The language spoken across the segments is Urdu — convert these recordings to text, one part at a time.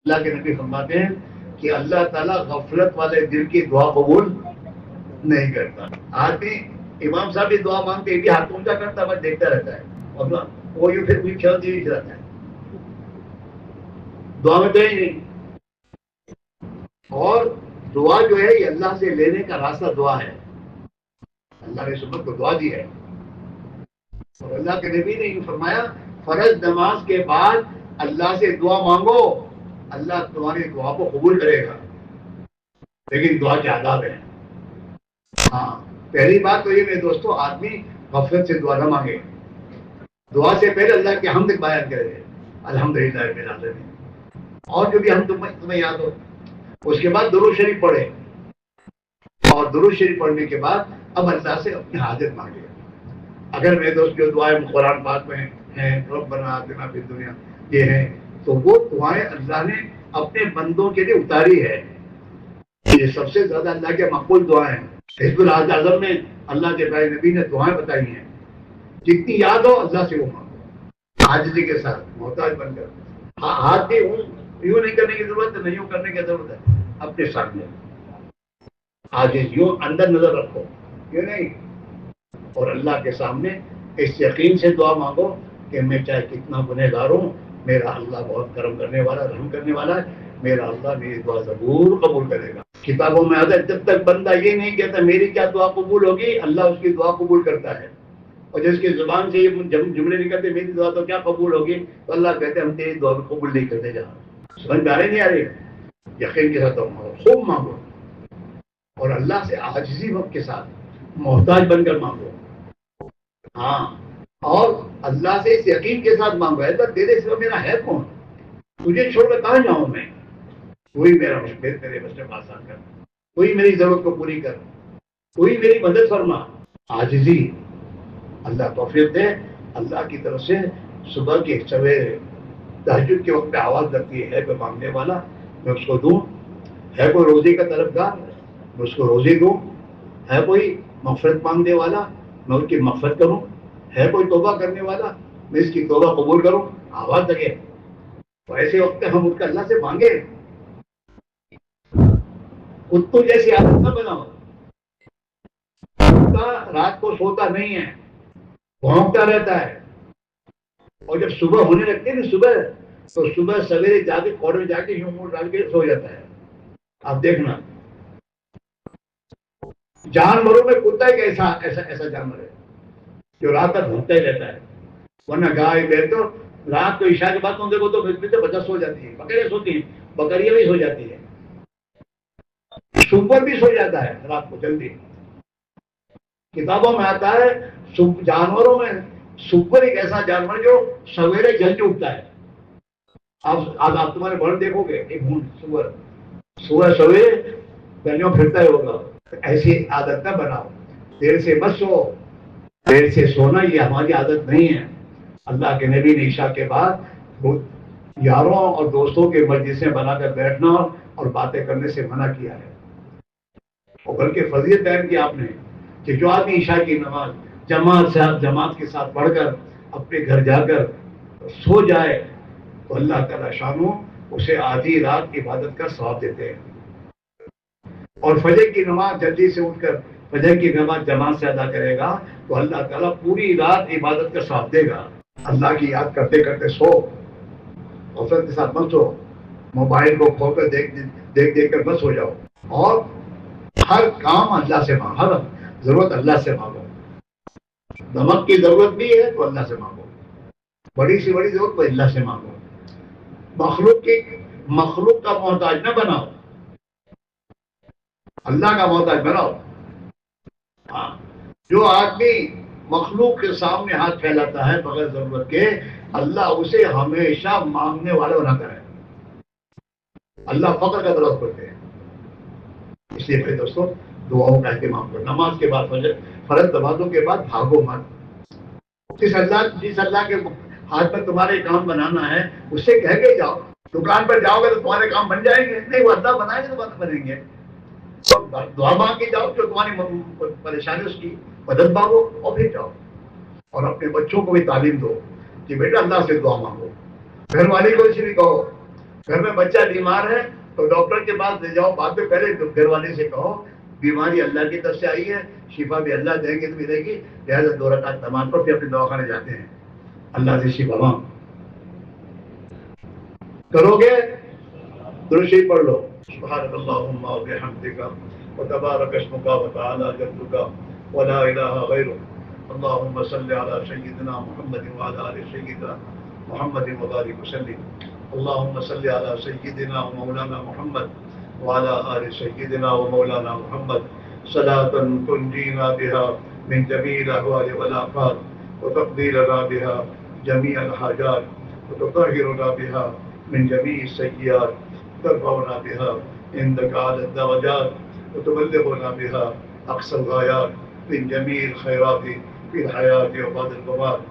اللہ کے نبی فرماتے ہیں کہ اللہ تعالیٰ غفلت والے دل کی دعا قبول نہیں کرتا. آدمی امام صاحب بھی دعا مانگتے بھی ہاتھ اونچا کرتا ہے، بس دیکھتا رہتا ہے اور وہ یوں پھر کھیلتی ہوئی رہتا ہے، دعا میں تو ہی نہیں. اور دعا جو ہے یہ اللہ سے لینے کا راستہ دعا ہے. اللہ نے سنت کو دعا دی ہے اور اللہ کے نبی نے یہ فرمایا فرض نماز کے بعد اللہ سے دعا مانگو، اللہ تمہاری دعا کو قبول کرے گا. لیکن دعا کے آداب ہیں. ہاں، پہلی بات تو یہ میرے دوستو، آدمی غفلت سے دعا نہ مانگے. دعا سے پہلے اللہ کے حمد بیان کرے، الحمدللہ رب العالمین، اور جو بھی ہم تمہیں یاد ہو. اس کے بعد درود شریف پڑھے، اور درود شریف پڑھنے کے بعد اب اللہ سے اپنی حاجت مانگے. اگر میرے دوست جو دعائیں قرآن پاک میں ہیں، ربنا آتنا فی الدنیا، یہ ہیں، تو وہ دعائیں اللہ نے اپنے بندوں کے لیے اتاری ہے. یہ سب سے زیادہ اللہ کے مقبول دعائیں ہیں. حزب الاعظم میں اللہ کے پیارے نبی نے دعائیں بتائی ہیں. جتنی یاد ہو اللہ سے وہ مانگو، عاجزی کے ساتھ، محتاج بن کر. ہاتھ بھی یوں نہیں کرنے کی ضرورت ہے، نہیں یوں کرنے کی ضرورت ہے. اپنے سامنے عاجز، یوں اندر نظر رکھو، یہ نہیں. اور اللہ کے سامنے اس یقین سے دعا مانگو کہ میں چاہے کتنا گنہگار ہوں، میرا اللہ بہت کرم کرنے والا، رحم کرنے والا ہے. میرا اللہ میری دعا ضرور قبول کرے گا. کتابوں میں آتا ہے جب تک بندہ یہ نہیں کہتا میری کیا دعا قبول ہوگی، اللہ اس کی دعا قبول کرتا ہے. اور جس کی زبان سے یہ جملے نکلتے میری دعا تو کیا قبول ہوگی، تو اللہ کہتے ہیں ہم تیری دعا کو قبول نہیں کرتے. جہاں سمجھ میں آ رہے نہیں آ رہے، یقین کے ساتھ مانگو، خوب مانگو، اور اللہ سے عاجزی وقت کے ساتھ محتاج بن کر مانگو. ہاں، اور اللہ سے اس یقین کے ساتھ مانگو اللہ تیرے سوا میرا ہے کون، تجھے چھوڑ کر کہاں جاؤں میں، کوئی میرا مشکل میرے مسئلے کو آسان کر، کوئی میری ضرورت کو پوری کر، کوئی میری مدد فرما. عاجزی اللہ توفیق دے. اللہ کی طرف سے صبح کے سویرے تہجد کے وقت پہ آواز لگتی ہے کوئی مانگنے والا، میں اس کو دوں. ہے کوئی روزی کا طلبگار، میں اس کو روزی دوں. ہے کوئی مغفرت مانگنے والا، میں اس کی مغفرت کروں. ہے کوئی توبہ کرنے والا، میں اس کی توبہ قبول کروں. آواز لگے تو ایسے وقت ہم اٹھ کر اللہ سے مانگے. کتوں جیسی عادت نہ بناؤ. کتا رات کو سوتا نہیں ہے، بھونکتا رہتا ہے، اور جب صبح ہونے لگتی ہے نا صبح، تو صبح سویرے جا کے کوڑے میں جا کے یوں منہ ڈال کے سو جاتا ہے. آپ دیکھنا جانوروں میں کتا ایک ایسا جانور ہے جو رات تک بھونکتا ہی رہتا ہے. ورنہ گائے بھینس تو رات کو عشاء کے بعد تم دیکھو تو بچہ سو جاتی ہے، بکریاں سوتی ہیں، بکریاں بھی سو جاتی ہے، سور بھی سو جاتا ہے رات کو جلدی. کتابوں میں آتا ہے جانوروں میں سور ایک ایسا جانور جو سویرے جلدی اٹھتا ہے. آپ تمہارے بڑھ دیکھو گے ایک سور صبح سویرے گلیوں پھرتا ہی ہوگا. ایسی عادت نہ بناؤ. دیر سے مت سو، دیر سے سونا یہ ہماری عادت نہیں ہے. اللہ کے نبی نے عشاء کے بعد یاروں اور دوستوں کے مجلسیں بنا کر بیٹھنا اور باتیں کرنے سے منع کیا ہے. اور بلکہ فضیلت بیان کی آپ نے کہ جو آدمی عشاء کی نماز جماعت کے ساتھ پڑھ کر اپنے گھر جا کر سو جائے تو اللہ تعالیٰ شانو اسے آدھی رات عبادت کا ثواب دیتے ہیں. اور فجر کی نماز جلدی سے اٹھ کر فجر کی نماز جماعت سے ادا کرے گا تو اللہ تعالیٰ پوری رات عبادت کا ثواب دے گا. اللہ کی یاد کرتے کرتے سو، غفلت کے ساتھ مت سو، موبائل کو کھول کر دیکھ کر مت سو جاؤ. اور ہر کام اللہ سے مانگو، ہر ضرورت اللہ سے مانگو. نمک کی ضرورت بھی ہے تو اللہ سے مانگو، بڑی سی بڑی ضرورت تو اللہ سے مانگو. مخلوق کا محتاج نہ بناؤ، اللہ کا محتاج بناؤ. ہاں، جو آدمی مخلوق کے سامنے ہاتھ پھیلاتا ہے بغیر ضرورت کے، اللہ اسے ہمیشہ مانگنے والا بناتا ہے. اللہ فقر کا درخت کرتے ہیں. اس لیے میرے دوستوں دعاؤں کا اہتمام کرو. نماز کے بعد فرض نمازوں کے بعد بھاگو مت. جس اللہ کے ہاتھ میں تمہارے کام بنانا ہے اس سے کہہ کے جاؤ. دکان پر جاؤ گے تو تمہارے کام بن جائیں گے؟ نہیں، وہ اللہ بنائے گے تو بات بنیں گے. دعا مانگ کے جاؤ جو تمہاری پریشانی اس کی مدد مانگو اور پھر جاؤ. اور اپنے بچوں کو بھی تعلیم دو کہ بیٹا اللہ سے دعا مانگو. گھر والے کو اسے بھی کہو گھر میں بچہ بیمار ہے تو ڈاکٹر کے پاس لے جاؤ، بعد میں پہلے گھر والے سے کہو بیماری اللہ کی طرف سے آئی ہے، شفا بھی اللہ دیں گے تو ملے گی، لہٰذا 2 رکعت نماز پڑھ کے اپنے دواخانے جاتے ہیں، اللہ سے شفا مانگ کرو گے، درود شریف پڑھ لو، سبحانک اللہم و بحمدک وتبارک اسمک وتعالی جدک ولا الہ غیرک، اللہم صل علی سیدنا محمد وعلی آل سیدنا محمد وبارک وسلم، اللہم صل علی سیدنا و مولانا محمد وعلى آل سيدنا ومولانا محمد صلاة تنجينا بها من جميع الأهوال والآفات وتقضي لنا بها جميع الحاجات وتطهرنا بها من جميع السيئات، ترفعنا بها عندك على الدرجات وتبلغنا بها أقصى الغايات من جميع الخيرات في الحياة وبعد الممات.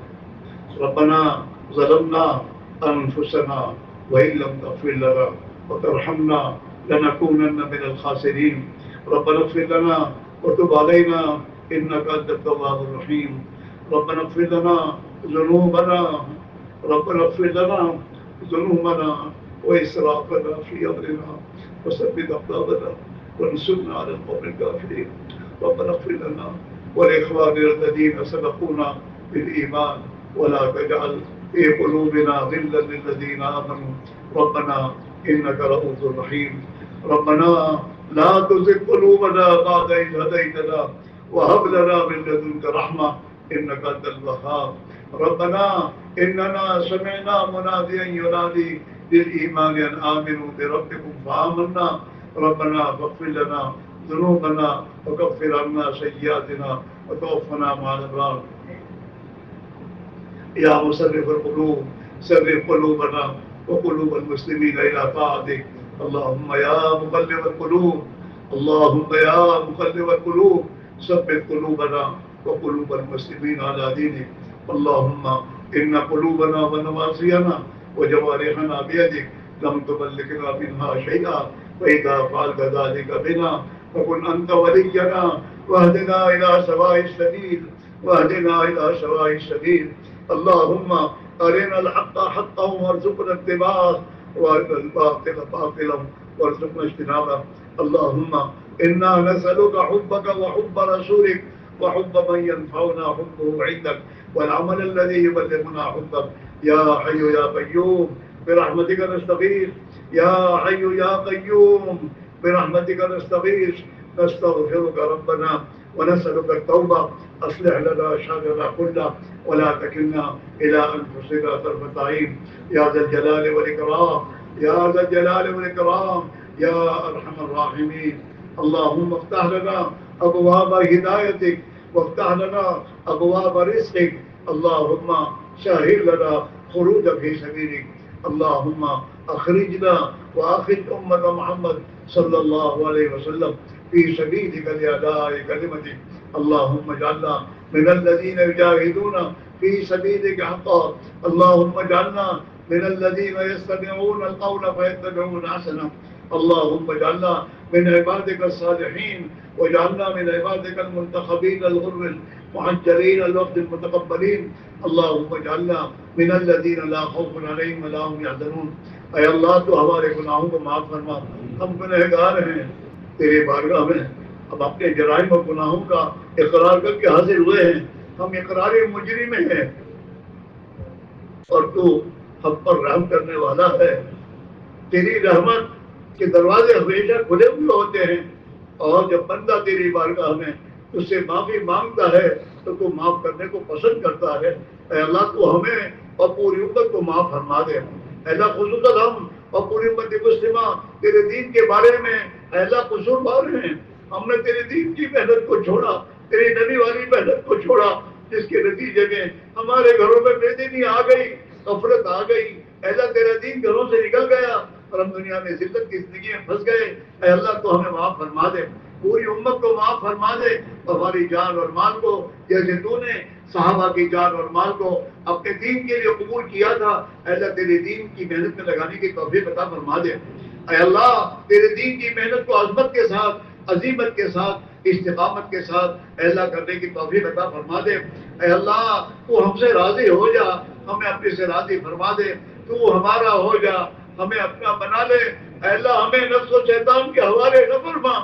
ربنا ظلمنا أنفسنا وإن لم تغفر لنا وترحمنا لنكونن من الخاسرين، ربنا اغفر لنا وتب علينا إنك أنت التواب الرحيم، ربنا اغفر لنا ذنوبنا، ربنا اغفر لنا ذنوبنا وإسرافنا في أمرنا وثبت أقدامنا وانصرنا على القوم الكافرين، ربنا اغفر لنا ولإخواننا الذين سبقونا بالإيمان ولا تجعل في قلوبنا غلا للذين آمنوا ربنا إنك رؤوف رحيم، ربنا لا تزغ قلوبنا بعد إذ هديتنا وهب لنا من لدنك رحمة إنك أنت الوهاب، ربنا إننا سمعنا مناديا ينادي للإيمان أن آمنوا بربكم فآمنا، ربنا فاغفر لنا ذنوبنا وكفر عنا سيئاتنا وتوفنا مع الأبرار، يا مصرف القلوب صرف قلوبنا وقلوب المسلمين إلى طاعتك، اللهم يا مقلب القلوب، اللهم يا مقلب القلوب ثبت قلوبنا وقلوب المسلمين على دينك، اللهم إن قلوبنا ونواصينا وجوارحنا بيدك لم تبلغنا منها شيئا، فإذا فعلت ذلك بنا فكن أنت ولينا واهدنا إلى سواء السبيل، واهدنا إلى سواء السبيل، اللهم أرنا الحق حقا وارزقنا اتباعه وأرنا الباطل باطلا وارزقنا اجتنابه، اللهم إنا نسألك حبك وحب رسولك وحب من ينفعنا حبه عندك والعمل الذي يبلغنا حبك، يا حي يا قيوم برحمتك نستغيث، يا حي يا قيوم برحمتك نستغيث، نستغفرك ربنا ونسألك التوبة، أصلح لنا شأننا كله ولا تكلنا إلى أنفسنا طرفة عين، يا ذا الجلال والإكرام، يا ذا الجلال والإكرام، يا أرحم الراحمين، اللهم افتح لنا أبواب هدايتك وافتح لنا أبواب رزقك، اللهم سهل لنا خروج في سبيلك، اللهم أخرجنا وأخرج أمة محمد صلى الله عليه وسلم في سبيلك لأداء كلمتك، اللهم اجعلنا من الذين يجاهدون في سبيلك حقا، اللهم اجعلنا من الذين يستمعون القول فيتبعون أحسنه، اللهم اجعلنا من عبادك الصالحين واجعلنا من عبادك المنتخبين الغر المحجلين الوقت المتقبلين، اللهم اجعلنا من الذين لا خوف عليهم ولا هم يحزنون، اے اللہ تو ہمارے گناہوں کو معاف فرما، ہم گنہگار ہیں تیرے بارگاہ میں، اب اپنے جرائم اور گناہوں کا اقرار کر کے حاضر ہوئے ہیں، ہم اقرار مجرم ہیں اور تو ہم پر رحم کرنے والا ہے، تیری رحمت کے دروازے ہمیشہ کھلے ہوئے ہوتے ہیں، اور جب بندہ تیری بارگاہ میں اس سے معافی مانگتا ہے تو تو معاف کرنے کو پسند کرتا ہے، اے اللہ تو ہمیں اور پوری امت کو معاف فرما دے، اے اللہ خصوصاً ہم اور پوری امت مسلمہ تیرے دین کے بارے میں اے اللہ قصوروار ہیں، ہم نے تیرے دین کی محنت کو چھوڑا، تیری نبی والی محنت کو چھوڑا، جس کے نتیجے میں ہمارے گھروں میں بے دینی آ گئی، غفلت آ گئی، اے اللہ تیرا دین گھروں سے نکل گیا اور ہم دنیا میں ذلت کی زندگی میں پھنس گئے، اے اللہ تو ہمیں معاف فرما دے، پوری امت کو معاف فرما دے، ہماری جان اور مال کو جیسے تو نے صحابہ کی جان اور مال کو اپنے دین کے لیے قبول کیا تھا، اے اللہ تیرے دین کی محنت میں لگانے کی توفیق عطا فرما دے، اے اللہ تیرے دین کی محنت کو عظمت کے ساتھ، عظیمت کے ساتھ، استقامت کے ساتھ اے اللہ کرنے کی توفیق عطا فرما دے، اے اللہ تو ہم سے راضی ہو جا، ہمیں اپنے سے راضی فرما دے، تو ہمارا ہو جا، ہمیں اپنا بنا لے، اے اللہ ہمیں نفس و شیطان کے حوالے نہ فرما،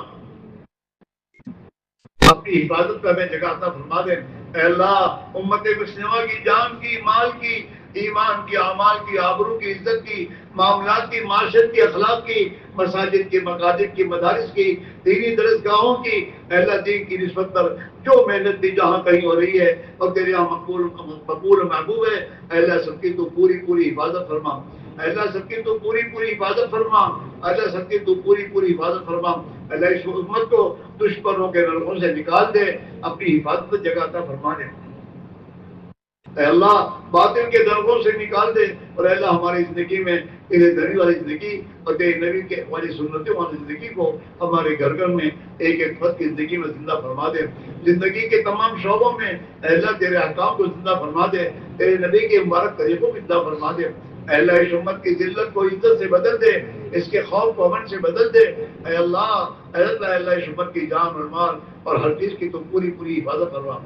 اپنی حفاظت کا ہمیں جگہ عطا فرما دے۔ اے اللہ امت مسلمہ کی جان کی، مال کی، ایمان کی، اعمال کی، آبرو کی، عزت کی، معاملات کی، معاشرت کی، اخلاق کی، مساجد کی، مقاصد کی، مدارس کی، دینی درسگاہوں کی، اے اللہ دین کی نسبت پر جو محنت بھی جہاں کہیں ہو رہی ہے اور تیرے یہاں مقبول و محبوب ہے، اے اللہ سب کی تو پوری پوری حفاظت فرما، اے اللہ سب کی تو پوری پوری حفاظت فرما، اے اللہ سب کی تو پوری پوری حفاظت فرما، اے اللہ اس امت کو دشمنوں کے نرغوں سے نکال دے، اپنی حفاظت جگہ عطا فرما دے، اے اللہ باطل کے درگوں سے نکال دے، اور اے اللہ ہماری زندگی میں تیرے نبی والی زندگی اور تیرے نبی کے والی سنتوں والی زندگی کو ہمارے گھر گھر میں ایک ایک فرد کی زندگی میں زندہ فرما دے، زندگی کے تمام شعبوں میں اے اللہ تیرے احکام کو زندہ فرما دے، تیرے نبی کے مبارک طریقوں کو زندہ فرما دے، اے اللہ اس امت کی ذلت کو عزت سے بدل دے، اس کے خوف کو امن سے بدل دے، اے اللہ اس امت کی جان اور مال اور ہر چیز کی تو پوری پوری حفاظت فرما،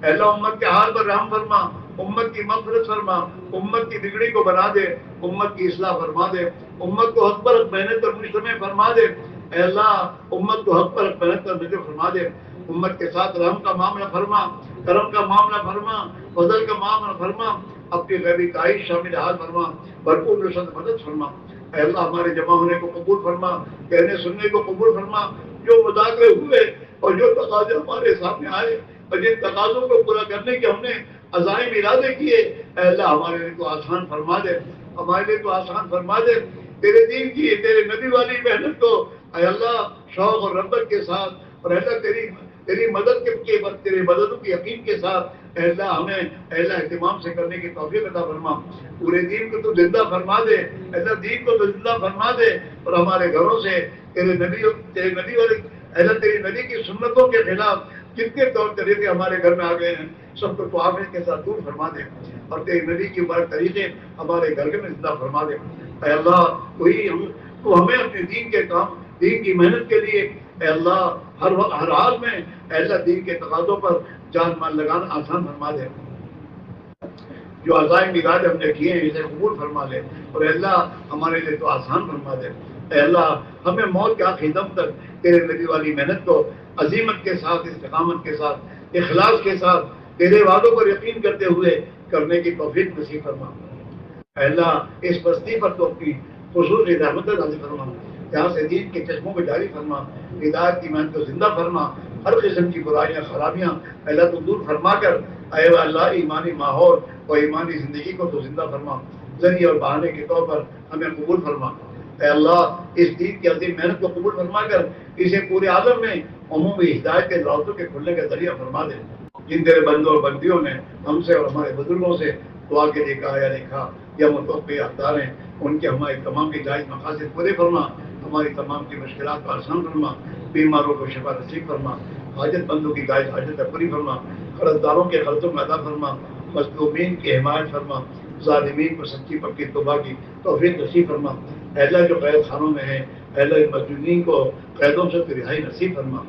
اے اللہ امت کے حال پر رحم فرما، امت کی مغفرت فرما، امت کی بگڑی کو بنا دے، امت کی اصلاح فرما دے، امت کو حق پر حق محنت اور مجتمع فرما دے، اے اللہ امت کو حق پر حق محنت اور مجتمع فرما دے، امت کے ساتھ رحم کا معاملہ فرما، کرم کا معاملہ فرما، فضل کا معاملہ فرما، اپنی غیبی تعیش شامل حال فرما، بھرپور نصرت مدد فرما، اے اللہ ہمارے جمع ہونے کو قبول فرما، کہنے سننے کو قبول فرما، جو مذاکرے ہوئے اور جو تقاضے ہمارے سامنے آئے اور جن تقاضوں کو پورا کرنے کے ہم نے عزائم ارادے کیے، اے اللہ ہمارے لیے تو آسان فرما دے، ہمارے لیے تو آسان فرما دے، تیرے دین کی تیرے نبی والی محنت کو اے اللہ شوق اور رغبت کے ساتھ، اور اے اللہ تیری مدد کے تیرے مددوں کے یقین کے ساتھ اے اللہ ہمیں اے اللہ اہتمام سے کرنے کی توفیق عطا فرما، پورے دین کو تو زندہ فرما دے، اے اللہ دین کو تو زندہ فرما دے، اور ہمارے گھروں سے تیرے نبی والے اے اللہ تیری نبی کی سنتوں کے خلاف جتنے طور طریقے ہمارے گھر میں آ گئے ہیں سب کو توافق کے ساتھ دور فرما دے، اور تیری نبی کی مبارک طریقے ہمارے گھر میں زندہ فرما دے، اے اللہ تو ہمیں اپنے دین کے کام، دین کی محنت کے لیے اے اللہ ہر حال میں اے اللہ دین کے تقاضوں پر جان مال لگانا آسان فرما دے، جو عزائم ارادے ہم نے کیے ہیں اسے قبول فرما لے، اور اے اللہ ہمارے لیے تو آسان فرما دے، اے اللہ ہمیں موت کے آخری دم تک تیرے نبی والی محنت کو عظیمت کے ساتھ، استقامت کے ساتھ، اخلاص کے ساتھ، تیرے وعدوں پر یقین کرتے ہوئے کرنے کی توفیق نصیب فرما، اے اللہ اس بستی پر تو اپنی خصوصی رحمت نازل فرما، یہاں سے دین کے چشموں کو جاری فرما، ہدایت کی محنت کو زندہ فرما، ہر قسم کی برائیاں خرابیاں اللہ تو دور فرما کر اے اللہ ایمانی ماحول اور ایمانی زندگی کو تو زندہ فرما، ذریعے اور بہانے کے طور پر ہمیں قبول فرما، اے اللہ اس دین کی عظیم محنت کو قبول فرما کر اسے پورے عالم میں عمومی ہدایت کے دروازوں کے کھلنے کا ذریعہ فرما دے، جن تیرے بندوں اور بندیوں نے ہم سے اور ہمارے بزرگوں سے دعا کے لیے کہا یا لکھا یا متوقع اقدار ہیں، ان کے ہمارے تمام کی جائز مقاصد پورے فرما، ہماری تمام کی مشکلات کو آسان فرما، بیماروں کو شفا نصیب فرما، حاجت بندوں کی جائز حاجت پوری فرما، قرض داروں کے قرضوں میں ادا فرما، مظلومین کی حمایت فرما، ظالمین کو سچی پکی توبہ کی توفیق نصیب فرما، اے اللہ جو قید خانوں میں ہیں اے اللہ مظلومین کو قیدوں سے رہائی نصیب فرما،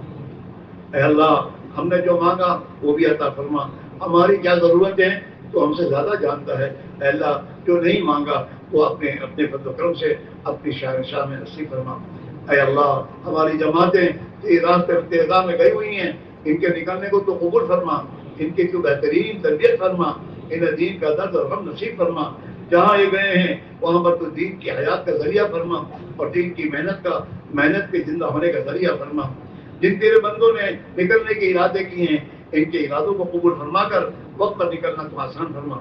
اے اللہ ہم نے جو مانگا وہ بھی عطا فرما، ہماری کیا ضرورت ہے تو ہم سے زیادہ جانتا ہے، اے اللہ جو نہیں مانگا وہ اپنے فضل و کرم سے اپنی شاہ میں نصیب فرما، اے اللہ ہماری جماعتیں راستے راہ میں گئی ہوئی ہیں، ان کے نکلنے کو تو قبول فرما، ان کی تو بہترین تربیت فرما، انہیں دین کا درد اور غم نصیب فرما، جہاں یہ گئے ہیں وہاں پر تو دین کی حیات کا ذریعہ فرما، اور دین کی محنت کے زندہ ہونے کا ذریعہ فرما، جن تیرے بندوں نے نکلنے کے ارادے کیے ہیں ان کے ارادوں کو قبول فرما کر وقت پر نکلنا تو آسان فرما،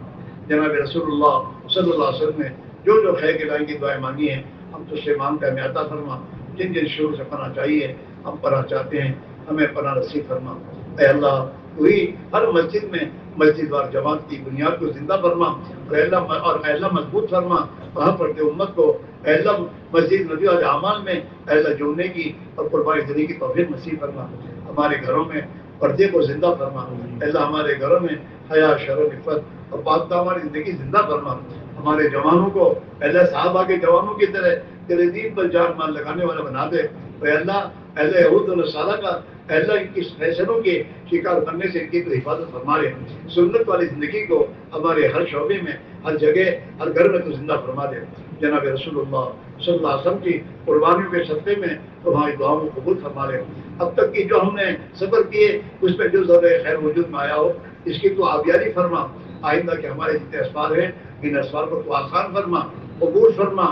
جناب رسول اللہ صلی اللہ علیہ وسلم نے جو خیر کے لائن کی دعائیں مانگی ہیں ہم تو سے مانگتے ہمیں عطا فرما، جن جن شروع سے پناہ چاہیے ہم پناہ چاہتے ہیں ہمیں پناہ نصیب فرما، اے اللہ وہی ہر مسجد میں مسجد وار جماعت کی بنیاد کو زندہ فرما، اور اے اللہ مضبوط فرما، وہاں پڑھتے امت کو اے اللہ مسجد نبی والے اعمال میں اے اللہ جڑنے کی اور قربانی دینے کی توفیق نصیب فرما، ہمارے گھروں میں پردے کو زندہ فرما، اے اللہ ہمارے گھروں میں حیا شرم عفت اور پاک دامانی زندگی زندہ فرما، ہمارے جوانوں کو اے اللہ صحابہ کے جوانوں کی طرح تیرے دین پر جان مال لگانے والا بنا دے، اے اللہ یہود و نصارہ کا اے اللہ ان کی فیصلوں کے شکار بننے سے ان کی تو حفاظت فرما لے، سنت والی زندگی کو ہمارے ہر شعبے میں ہر جگہ ہر گھر میں تو زندہ فرما دے، جناب رسول اللہ صلی اللہ علیہ وسلم کی قربانیوں کے صدقے میں تو ہماری دعاؤں کو قبول فرما لے. اب تک کی جو ہم نے صبر کیے اس میں جو ذرا خیر وجود میں آیا ہو اس کی تو آبیاری فرما. آئندہ کے ہمارے جتنے اسباب ہیں ان اسباب کو تو آسان فرما, قبول فرما,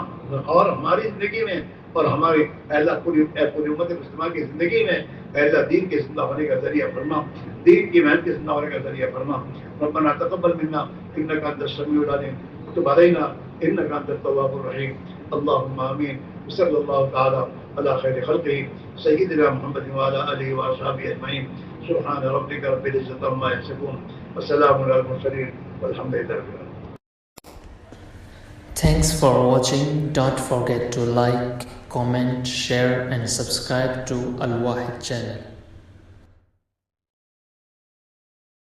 اور ہماری زندگی میں اور ہماری اللہ پوری امت مسلمہ کی زندگی میں اللہ دین کے زندہ ہونے کا ذریعہ فرما, دین کی محنت کے زندہ ہونے کا ذریعہ فرما. ربنا تقبل منا انك انت السميع العليم وتب علينا انك انت التواب الرحيم. اللهم امين. صلى الله تعالى على خير خلقه سيدنا محمد وعلى اله واصحابه اجمعين. سبحان ربك رب العزة عما يصفون وسلام على المرسلين والحمد لله رب العالمين. Thanks for watching. Don't forget to like, comment, share and subscribe to Al Wahid channel.